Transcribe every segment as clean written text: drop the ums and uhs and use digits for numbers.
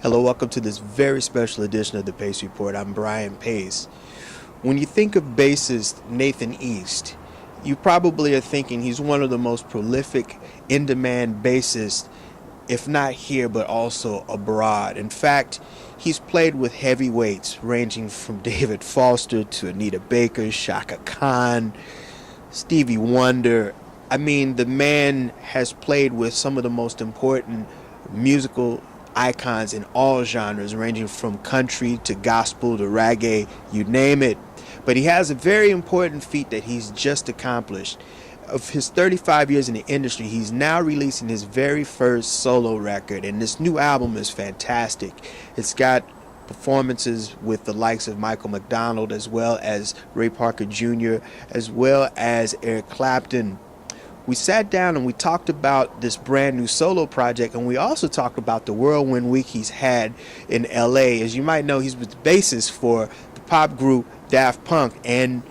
Hello, welcome to this very special edition of the Paich Report. I'm Brian Paich. When you think of bassist Nathan East, you probably are thinking he's one of the most prolific, in-demand bassists, if not here, but also abroad. In fact, he's played with heavyweights ranging from David Foster to Anita Baker, Chaka Khan, Stevie Wonder. I mean, the man has played with some of the most important musical icons in all genres, ranging from country to gospel to reggae, you name it. But he has a very important feat that he's just accomplished. Of his 35 years in the industry, he's now releasing his very first solo record, and this new album is fantastic. It's got performances with the likes of Michael McDonald, as well as Ray Parker Jr., as well as Eric Clapton. We sat down and we talked about this brand new solo project, and we also talked about the whirlwind week he's had in LA. As you might know, he's the bassist for the pop group Daft Punk, and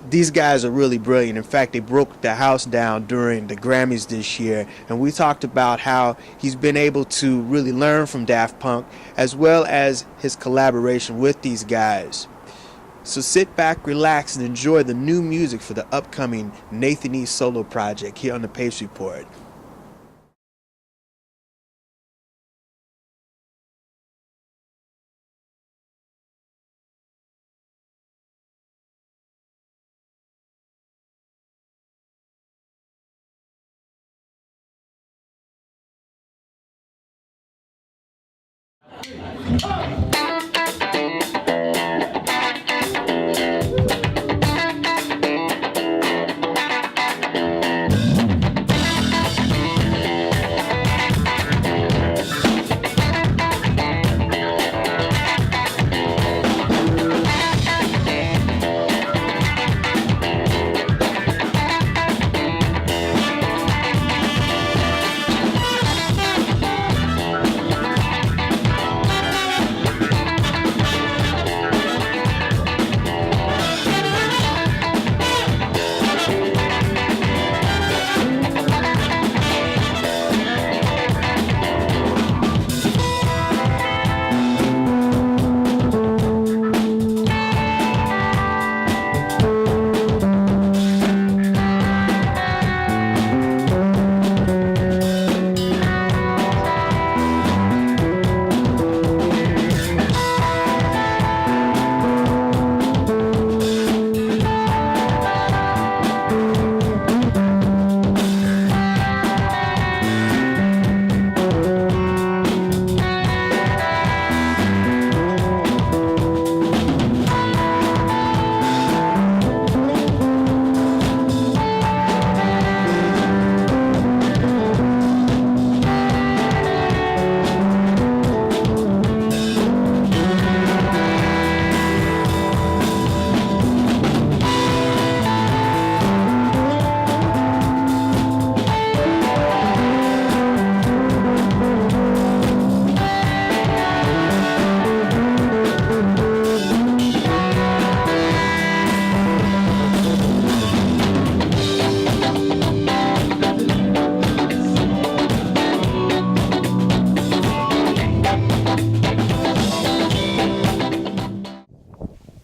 these guys are really brilliant. In fact, they broke the house down during the Grammys this year, and we talked about how he's been able to really learn from Daft Punk, as well as his collaboration with these guys. So sit back, relax, and enjoy the new music for the upcoming Nathan East solo project here on the Paich Report.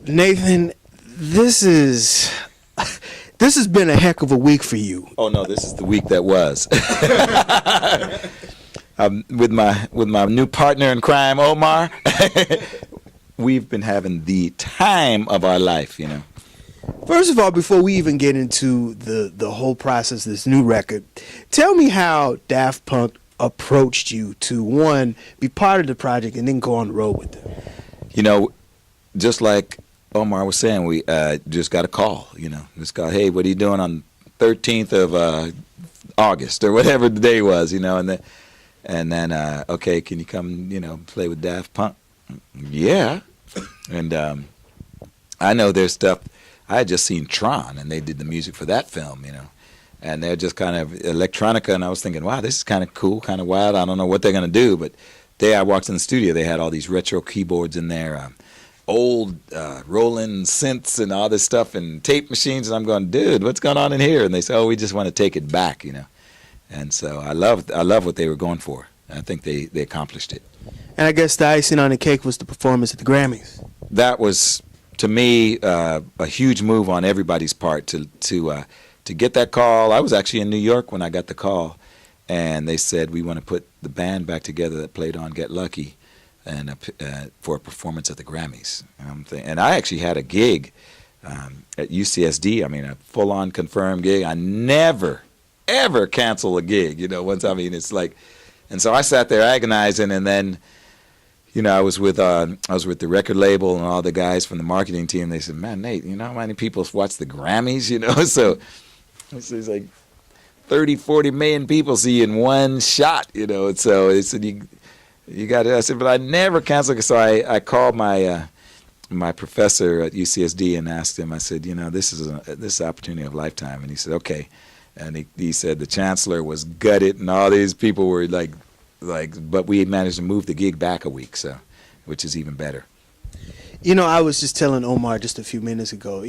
Nathan, this has been a heck of a week for you. Oh no, this is the week that was. With my new partner in crime, Omar, we've been having the time of our life, you know. First of all, before we even get into the whole process of this new record, tell me how Daft Punk approached you to, one, be part of the project and then go on the road with them. You know, just like Omar was saying, we just got a call, you know. Just got, hey, what are you doing on 13th of August or whatever the day was, you know, and then okay, can you come, you know, play with Daft Punk? Yeah. And I know their stuff. I had just seen Tron, and they did the music for that film, you know. And they're just kind of electronica, and I was thinking, wow, this is kind of cool, kind of wild. I don't know what they're going to do, but I walked in the studio, they had all these retro keyboards in there, old rolling synths and all this stuff and tape machines, and I'm going, dude, what's going on in here? And they said, oh, we just want to take it back, you know. And so I love what they were going for. I think they accomplished it. And I guess the icing on the cake was the performance at the Grammys. That was, to me, a huge move on everybody's part to get that call. I was actually in New York when I got the call, and they said, we want to put the band back together that played on Get Lucky and for a performance at the Grammys. And I actually had a gig at UCSD, I mean, a full-on confirmed gig. I never, ever cancel a gig, once, I mean, it's like, and so I sat there agonizing, and then, I was with the record label and all the guys from the marketing team. They said, man, Nate, how many people watch the Grammys, so it's like 30, 40 million people see you in one shot, and so they said, you got it. I said, but I never cancel. So I called my professor at UCSD and asked him, I said, this is an opportunity of a lifetime. And he said, okay. And he said the chancellor was gutted, and all these people were like, but we managed to move the gig back a week, so, which is even better. I was just telling Omar just a few minutes ago,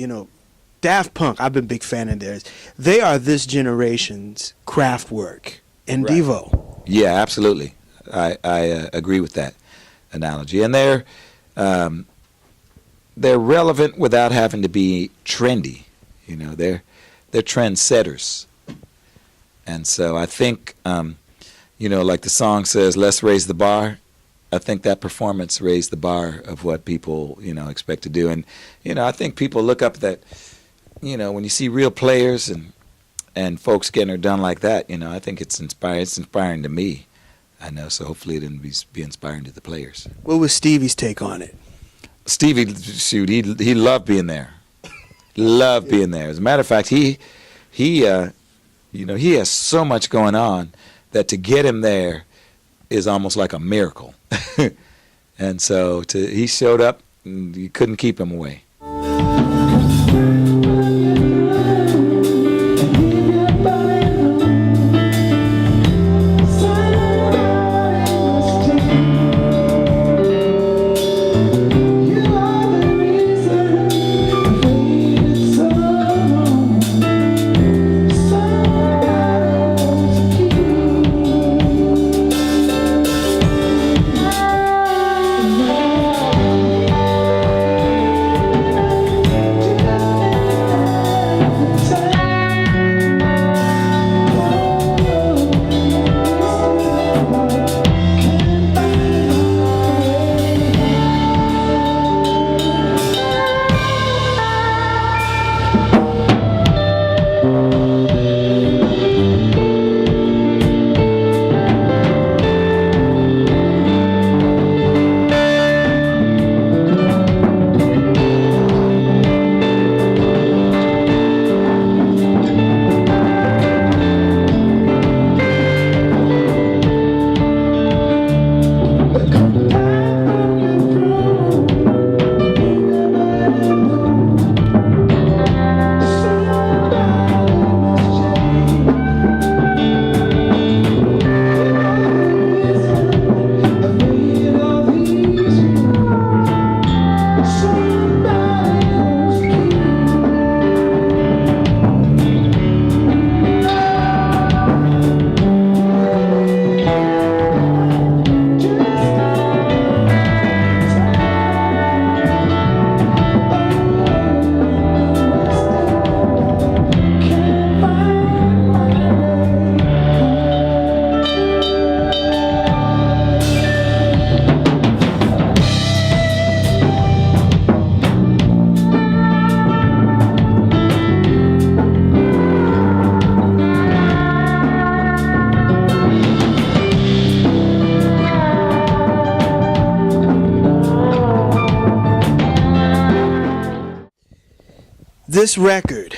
Daft Punk, I've been a big fan of theirs. They are this generation's Kraftwerk and Right. Devo. Yeah, absolutely. I agree with that analogy. And they're relevant without having to be trendy. They're trendsetters. And so I think, like the song says, let's raise the bar. I think that performance raised the bar of what people, expect to do. And, I think people look up that, when you see real players and folks getting it done like that, I think it's inspiring. It's inspiring to me. I know, so hopefully it'll be inspiring to the players. What was Stevie's take on it? Stevie, shoot, he loved being there. Loved being there. As a matter of fact, he has so much going on that to get him there is almost like a miracle. And so he showed up, and you couldn't keep him away. This record,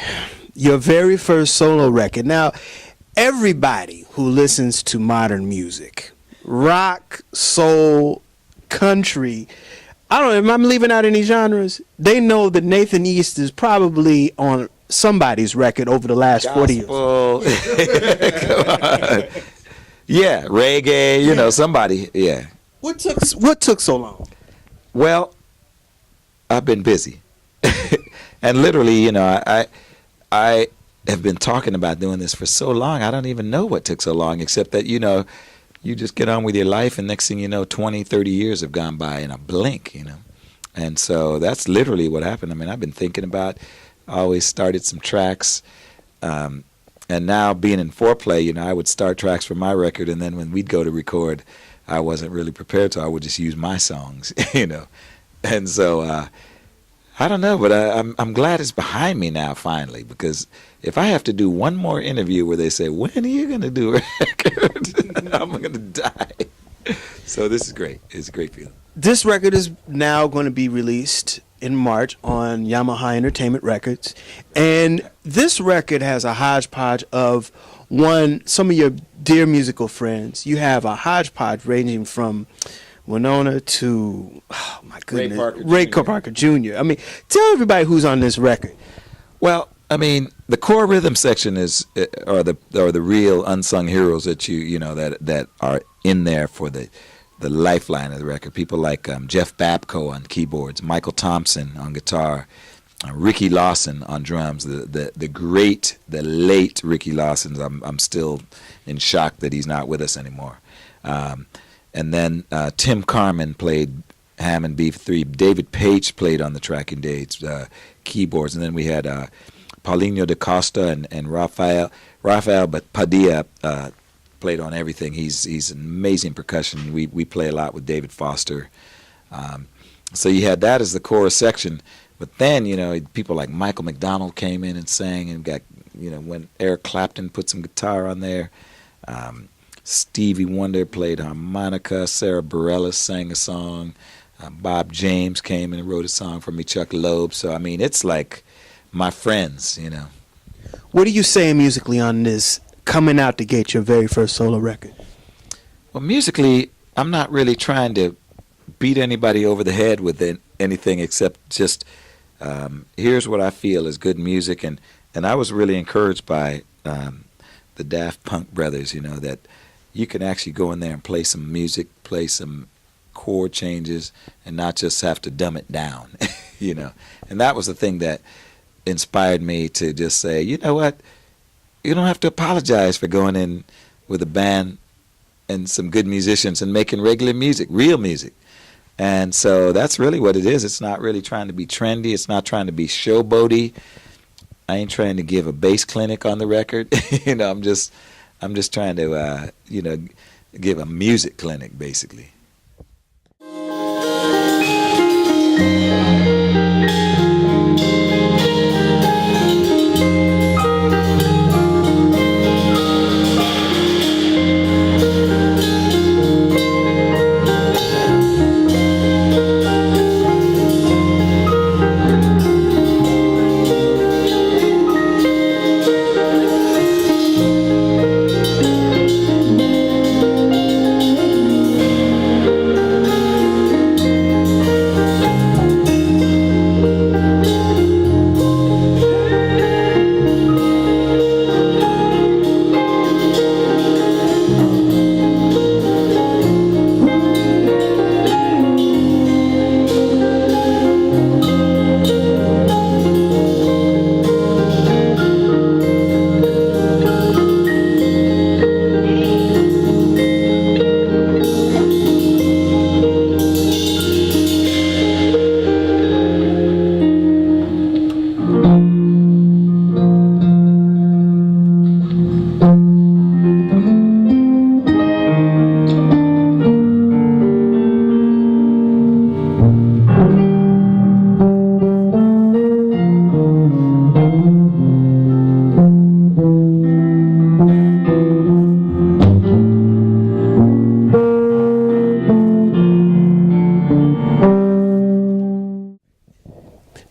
your very first solo record. Now, everybody who listens to modern music, rock, soul, country, I don't know if I'm leaving out any genres, they know that Nathan East is probably on somebody's record over the last 40 years. Come on. Yeah, reggae, somebody, yeah. What took so long? Well, I've been busy. And literally, I have been talking about doing this for so long, I don't even know what took so long, except that, you just get on with your life, and next thing you know, 20, 30 years have gone by in a blink, you know. And so that's literally what happened. I mean, I've been thinking about, I always started some tracks, and now being in Foreplay, you know, I would start tracks for my record, and then when we'd go to record, I wasn't really prepared, so I would just use my songs, you know. And so I don't know, but I'm glad it's behind me now finally, because if I have to do one more interview where they say, when are you going to do a record, I'm going to die. So this is great. It's a great feeling. This record is now going to be released in March on Yamaha Entertainment Records. And this record has a hodgepodge of some of your dear musical friends. You have a hodgepodge ranging from Winona to, oh my goodness, Ray Parker Jr. I mean, tell everybody who's on this record. Well, I mean, the core rhythm section are the real unsung heroes that you know that are in there for the lifeline of the record. People like Jeff Babco on keyboards, Michael Thompson on guitar, Ricky Lawson on drums. The late Ricky Lawson. I'm still in shock that he's not with us anymore. And then Tim Carmen played Hammond B3. David Paich played on the tracking dates, keyboards. And then we had Paulinho da Costa and Rafael but Padilla played on everything. He's an amazing percussion. We play a lot with David Foster. So you had that as the chorus section. But then, you know, people like Michael McDonald came in and sang, and got, you know, when Eric Clapton put some guitar on there. Stevie Wonder played harmonica. Sarah Barilles sang a song. Bob James came and wrote a song for me. Chuck Loeb. So, I mean, it's like my friends, you know. What are you saying musically on this, coming out to get your very first solo record? Well, musically, I'm not really trying to beat anybody over the head with anything except just here's what I feel is good music. And I was really encouraged by the Daft Punk brothers, you know, that you can actually go in there and play some music, play some chord changes, and not just have to dumb it down, you know. And that was the thing that inspired me to just say, you know what, you don't have to apologize for going in with a band and some good musicians and making regular music, real music. And so that's really what it is. It's not really trying to be trendy. It's not trying to be showboaty. I ain't trying to give a bass clinic on the record. You know, I'm just trying to, you know, give a music clinic, basically.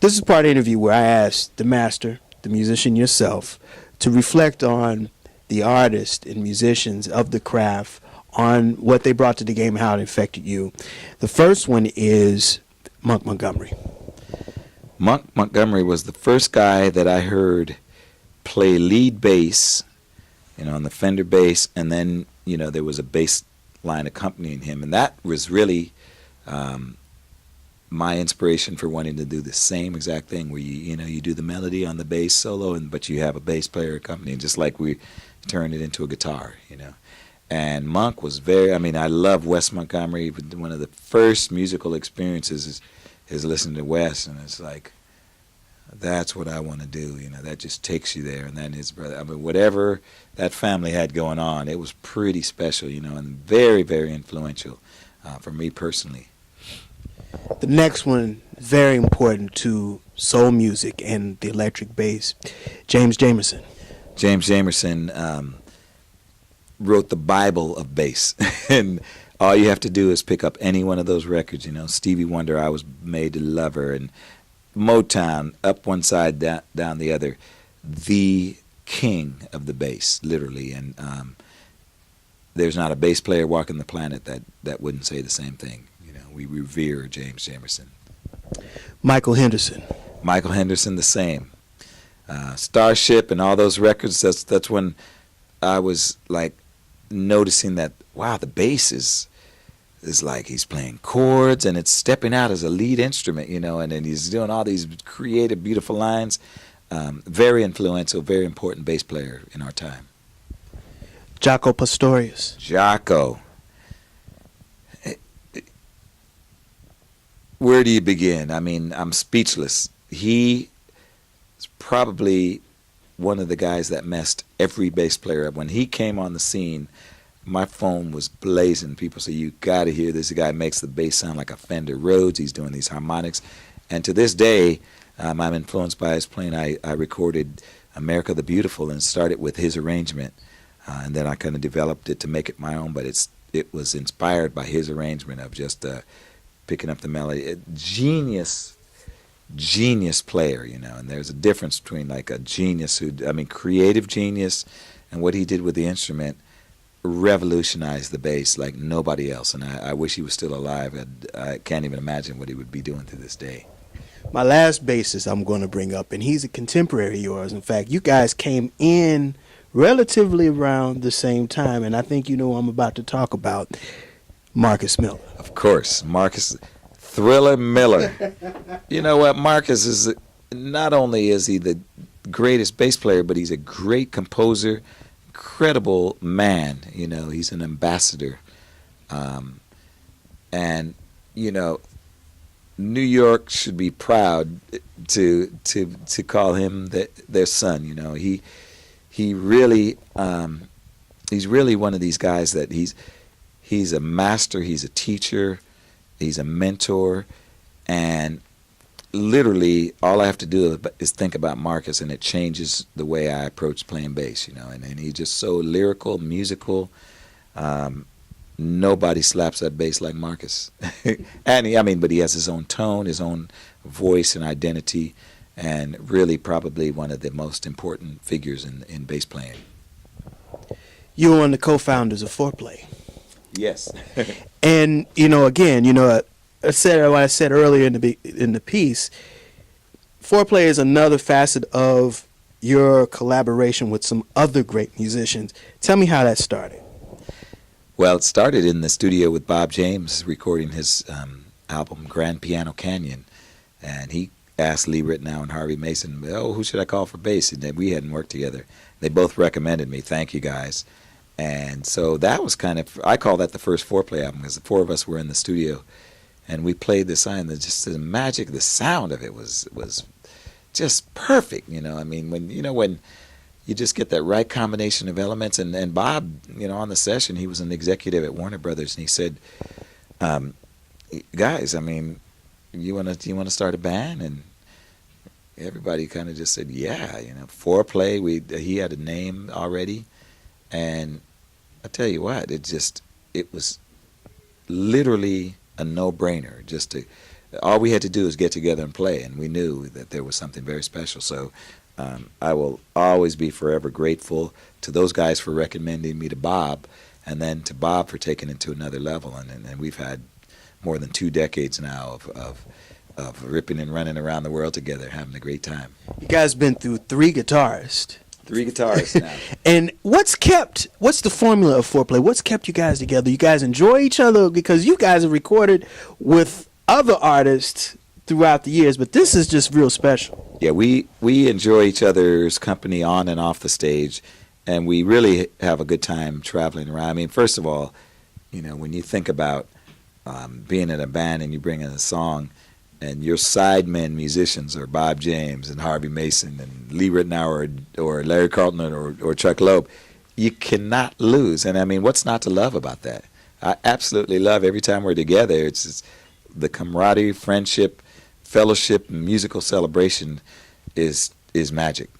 This is part of the interview where I asked the master, the musician yourself, to reflect on the artists and musicians of the craft, on what they brought to the game, how it affected you. The first one is Monk Montgomery. Monk Montgomery was the first guy that I heard play lead bass, you know, on the Fender bass, and then, you know, there was a bass line accompanying him, and that was really my inspiration for wanting to do the same exact thing, where you do the melody on the bass solo, but you have a bass player accompanying, just like we turned it into a guitar, you know. And Monk was very, I mean, I love Wes Montgomery, but one of the first musical experiences is listening to Wes, and it's like, that's what I want to do, you know, that just takes you there. And then his brother, I mean, whatever that family had going on, it was pretty special, you know, and very, very influential for me personally. The next one, very important to soul music and the electric bass, James Jamerson. James Jamerson wrote the Bible of bass, and all you have to do is pick up any one of those records, you know, Stevie Wonder, I Was Made to Love Her, and Motown, up one side, down the other, the king of the bass, literally, and there's not a bass player walking the planet that wouldn't say the same thing. You know, we revere James Jamerson. Michael Henderson. Michael Henderson, the same. Starship and all those records, that's when I was like noticing that, wow, the bass is like he's playing chords and it's stepping out as a lead instrument, you know, and then he's doing all these creative, beautiful lines. Very influential, very important bass player in our time. Jaco Pastorius. Jaco. Where do you begin? I mean, I'm speechless. He is probably one of the guys that messed every bass player up. When he came on the scene, my phone was blazing. People say, you got to hear this. The guy makes the bass sound like a Fender Rhodes. He's doing these harmonics. And to this day, I'm influenced by his playing. I recorded America the Beautiful and started with his arrangement. And then I kind of developed it to make it my own, but it was inspired by his arrangement of just picking up the melody. Genius player, you know, and there's a difference between like a genius creative genius, and what he did with the instrument revolutionized the bass like nobody else, and I wish he was still alive. I can't even imagine what he would be doing to this day. My last bassist I'm going to bring up, and he's a contemporary of yours. In fact, you guys came in relatively around the same time, and I think you know what I'm about to talk about, Marcus Miller. Of course, Marcus Thriller Miller. You know what, Marcus is, not only is he the greatest bass player, but he's a great composer, incredible man. You know, he's an ambassador. And, you know, New York should be proud to call him their son. You know, he really he's really one of these guys that he's a master, he's a teacher, he's a mentor, and literally all I have to do is think about Marcus, and it changes the way I approach playing bass. You know, and he's just so lyrical, musical. Nobody slaps that bass like Marcus. And but he has his own tone, his own voice and identity, and really probably one of the most important figures in bass playing. You were one of the co-founders of Fourplay. Yes. And, you know, again, you know, I said what I said earlier in the piece, Fourplay is another facet of your collaboration with some other great musicians. Tell me how that started. Well, it started in the studio with Bob James recording his album Grand Piano Canyon, and he asked Lee Ritenow and Harvey Mason, who should I call for bass? And we hadn't worked together. They both recommended me. Thank you, guys. And so that was kind of, I call that the first Foreplay album, because the four of us were in the studio, and we played this song, and just the magic, the sound of it was just perfect. You know, I mean, when you just get that right combination of elements. And Bob, you know, on the session, he was an executive at Warner Brothers, and he said, guys, I mean, you want to start a band? And everybody kind of just said, yeah, you know, Foreplay. He had a name already, and I tell you what, it was literally a no-brainer. All we had to do was get together and play, and we knew that there was something very special. So I will always be forever grateful to those guys for recommending me to Bob, and then to Bob for taking it to another level. And we've had more than 2 decades now of ripping and running around the world together, having a great time. You guys been through 3 guitarists. 3 guitarists now. And what's the formula of Foreplay? What's kept you guys together? You guys enjoy each other? Because you guys have recorded with other artists throughout the years, but this is just real special. Yeah, we enjoy each other's company on and off the stage, and we really have a good time traveling around. I mean, first of all, you know, when you think about being in a band and you bring in a song, and your sidemen musicians are Bob James and Harvey Mason and Lee Ritenour or Larry Carlton or Chuck Loeb, you cannot lose. And I mean, what's not to love about that? I absolutely love every time we're together. It's the camaraderie, friendship, fellowship, and musical celebration is magic.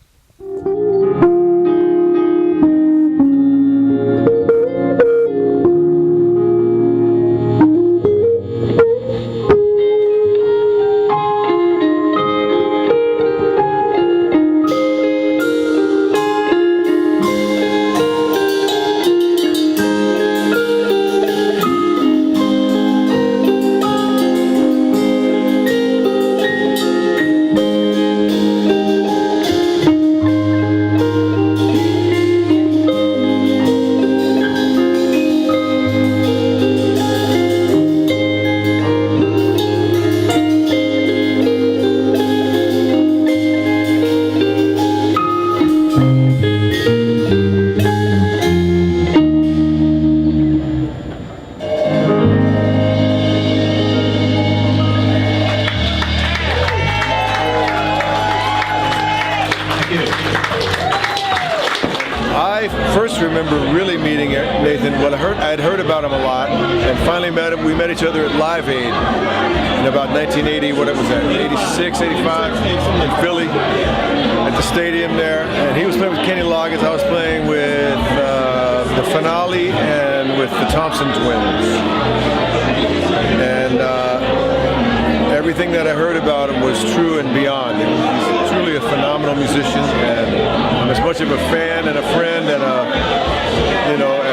I'd heard about him a lot, and finally met him. We met each other at Live Aid in about 1980, what it was that, 86, 85, in Philly, at the stadium there. And he was playing with Kenny Loggins. I was playing with the Finale and with the Thompson Twins. And everything that I heard about him was true and beyond. He's truly a phenomenal musician, and I'm as much of a fan and a friend and a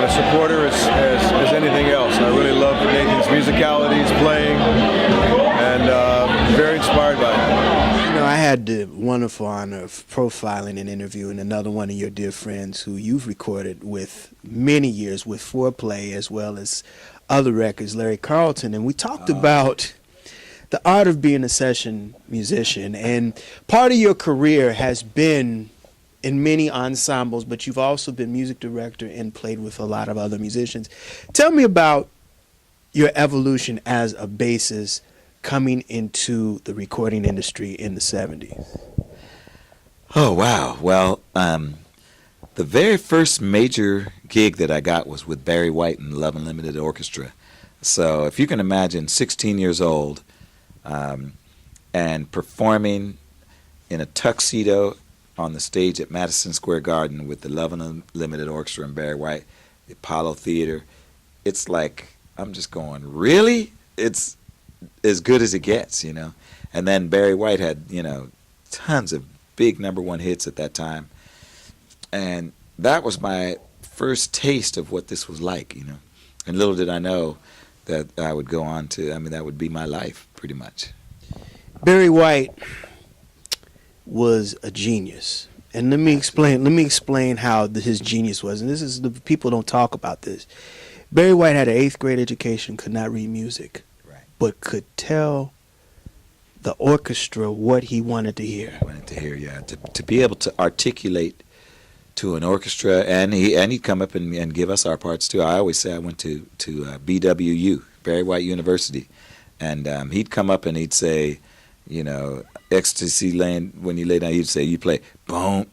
supporter as anything else. I really love Nathan's musicality, his playing, and very inspired by it. You know, I had the wonderful honor of profiling and interviewing another one of your dear friends who you've recorded with many years with Fourplay as well as other records, Larry Carlton, and we talked about the art of being a session musician, and part of your career has been in many ensembles, but you've also been music director and played with a lot of other musicians. Tell me about your evolution as a bassist coming into the recording industry in the 70s. Oh, wow. Well, the very first major gig that I got was with Barry White and the Love Unlimited Orchestra. So if you can imagine 16 years old and performing in a tuxedo on the stage at Madison Square Garden with the Love Unlimited Orchestra and Barry White, the Apollo Theater, it's like, I'm just going, really? It's as good as it gets, you know? And then Barry White had, you know, tons of big #1 hits at that time. And that was my first taste of what this was like, you know? And little did I know that I would go on to, I mean, that would be my life, pretty much. Barry White was a genius, and let me explain how his genius was. And this is, the people don't talk about this. Barry White had an 8th grade education, could not read music, right, but could tell the orchestra what he wanted to hear. Yeah, to be able to articulate to an orchestra, and he'd come up and give us our parts too. I always say I went to BWU, Barry White University, and he'd come up and he'd say, you know, Ecstasy Lane, when you lay down, he'd say, you play boom,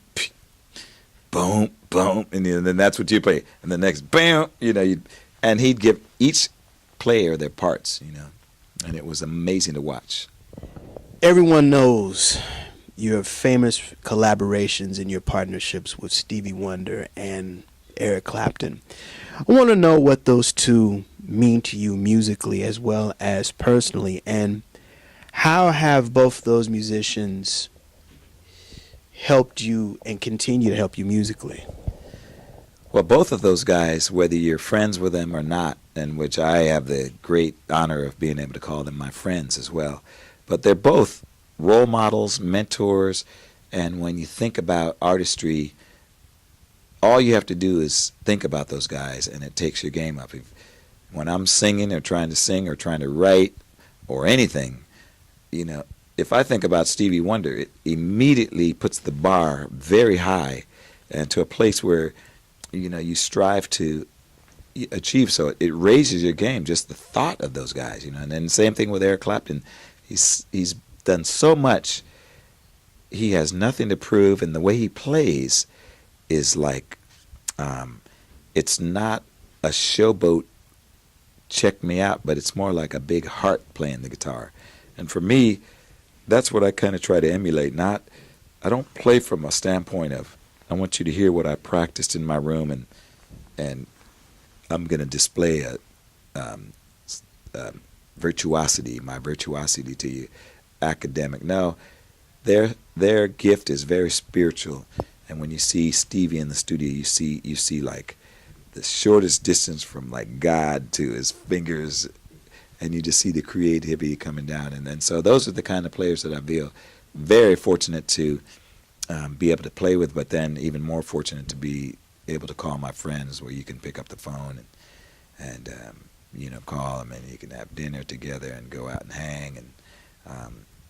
boom, boom, and then that's what you play. And the next, bam, you know, and he'd give each player their parts, you know, and it was amazing to watch. Everyone knows your famous collaborations and your partnerships with Stevie Wonder and Eric Clapton. I want to know what those two mean to you musically as well as personally, and how have both those musicians helped you and continue to help you musically? Well, both of those guys, whether you're friends with them or not, and which I have the great honor of being able to call them my friends as well, but they're both role models, mentors, and when you think about artistry, all you have to do is think about those guys, and it takes your game up. When I'm singing or trying to sing or trying to write or anything, you know, if I think about Stevie Wonder, it immediately puts the bar very high and to a place where you strive to achieve. So it raises your game, just the thought of those guys, And then same thing with Eric Clapton. He's done so much. He has nothing to prove, and the way he plays is like, it's not a showboat check me out, but it's more like a big heart playing the guitar. And for me, that's what I kind of try to emulate. I don't play from a standpoint of, I want you to hear what I practiced in my room, and I'm going to display my virtuosity to you, academic. No, their gift is very spiritual, and when you see Stevie in the studio, you see like the shortest distance from like God to his fingers, and you just see the creativity coming down. And so those are the kind of players that I feel very fortunate to be able to play with, but then even more fortunate to be able to call my friends, where you can pick up the phone and call them, and you can have dinner together and go out and hang, and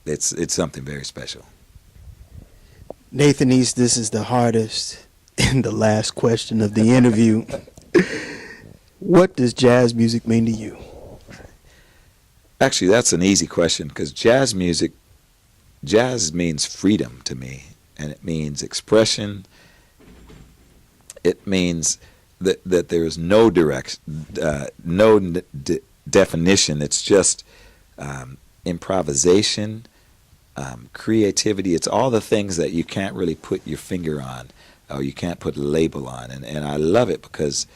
it's something very special. Nathan East, this is the hardest and the last question of the interview. What does jazz music mean to you? Actually, that's an easy question, because jazz means freedom to me, and it means expression. It means that there is no definition. It's just improvisation, creativity. It's all the things that you can't really put your finger on, or you can't put a label on. And I love it because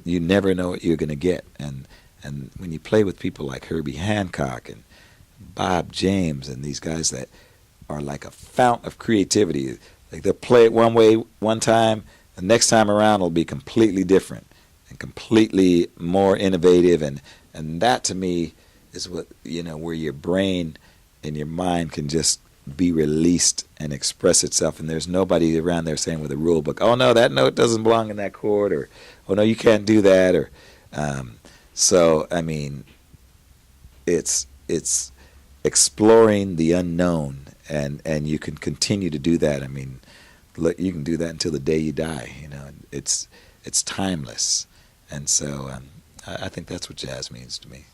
you never know what you're going to get. And when you play with people like Herbie Hancock and Bob James and these guys that are like a fountain of creativity, like they'll play it one way one time, the next time around it'll be completely different and completely more innovative. And that to me is what, where your brain and your mind can just be released and express itself, and there's nobody around there saying with a rule book, oh no, that note doesn't belong in that chord, or oh no, you can't do that, or so I mean, it's exploring the unknown, and you can continue to do that. I mean, look, you can do that until the day you die. It's timeless, and so I think that's what jazz means to me.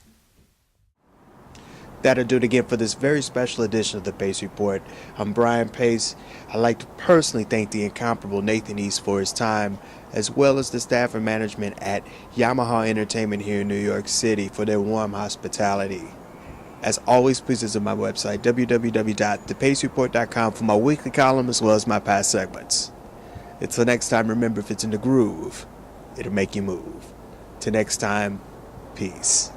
That'll do it again for this very special edition of the Paich Report. I'm Brian Paich. I'd like to personally thank the incomparable Nathan East for his time, as well as the staff and management at Yamaha Entertainment here in New York City for their warm hospitality. As always, please visit my website, www.thepachreport.com, for my weekly column as well as my past segments. Until next time, remember, if it's in the groove, it'll make you move. Till next time, peace.